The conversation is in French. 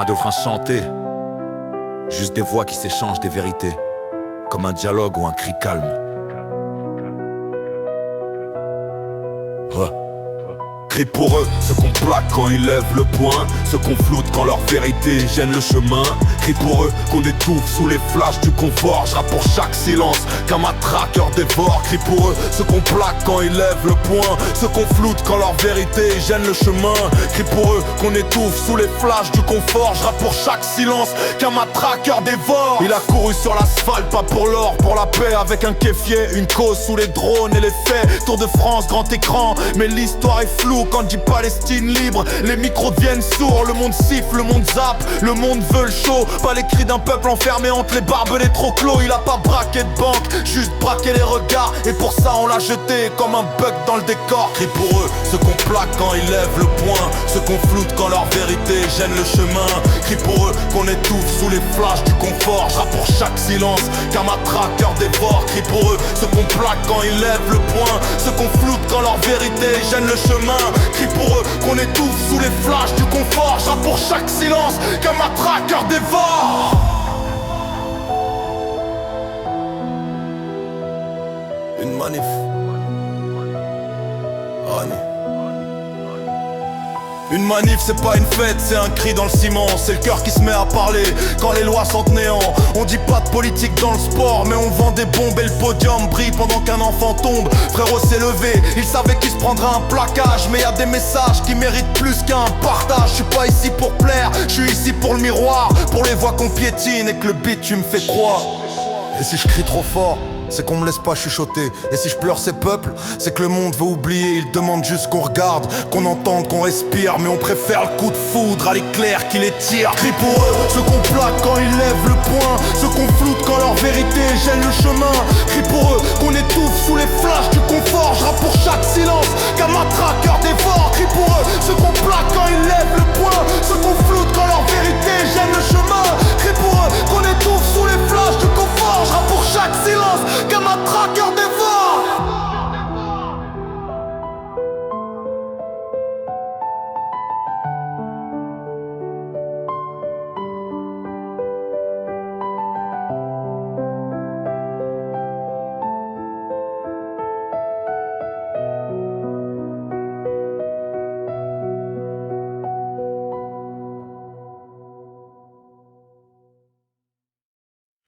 Pas de phrases chantées, juste des voix qui s'échangent des vérités, comme un dialogue ou un cri calme. Crie pour eux, ceux qu'on plaque quand ils lèvent le poing, ceux qu'on floute quand leur vérité gêne le chemin. Crie pour eux qu'on étouffe sous les flashs du confort. Je rappe pour chaque silence qu'un matraqueur dévore. Crie pour eux, ceux qu'on plaque quand ils lèvent le poing, ceux qu'on floute quand leur vérité gêne le chemin. Crie pour eux qu'on étouffe sous les flashs du confort. Je rappe pour chaque silence qu'un matraqueur dévore. Il a couru sur l'asphalte, pas pour l'or, pour la paix, avec un kéfier, une cause sous les drones et les faits. Tour de France, grand écran, mais l'histoire est floue. Quand dit Palestine libre, les micros deviennent sourds. Le monde siffle, le monde zappe, le monde veut le show. Pas les cris d'un peuple enfermé entre les barbelés trop clos. Il a pas braqué de banque, juste braqué les regards. Et pour ça on l'a jeté comme un bug dans le décor. Crie pour eux, ceux qu'on plaque quand ils lèvent le poing, ceux qu'on floute quand leur vérité gêne le chemin. Crie pour eux qu'on étouffe sous les flashs du confort. Je rappe pour chaque silence qu'un matraqueur dévore. Crie pour eux, ceux qu'on plaque quand ils lèvent le poing, ceux qu'on floute quand leur vérité gêne le chemin. Crie pour eux qu'on étouffe sous les flashs du confort. Je rappe pour chaque silence qu'un matraqueur dévore. Une manif. Une manif c'est pas une fête, c'est un cri dans le ciment. C'est le cœur qui se met à parler quand les lois sont néant. On dit pas de politique dans le sport, mais on vend des bombes et le podium brille pendant qu'un enfant tombe. Frérot s'est levé, il savait qu'il se prendrait un plaquage. Mais y a des messages qui méritent plus qu'un partage. Je suis pas ici pour plaire, je suis ici pour le miroir, pour les voix qu'on piétine et que le beat tu me fais croire. Et si je crie trop fort, c'est qu'on me laisse pas chuchoter. Et si je pleure ces peuples, c'est que le monde veut oublier. Il demande juste qu'on regarde, qu'on entende, qu'on respire. Mais on préfère le coup de foudre à l'éclair qui les tire. Crie pour eux, ceux qu'on plaque quand ils lèvent le poing, ceux qu'on floute quand leur vérité gêne le chemin. Crie pour eux, qu'on étouffe sous les flashs du confort. Je rappe pour chaque silence qu'un matraqueur dévore. Crie pour eux, ceux qu'on plaque quand ils lèvent le poing, ceux qu'on floute quand leur vérité gêne le chemin. Crie pour eux, qu'on étouffe sous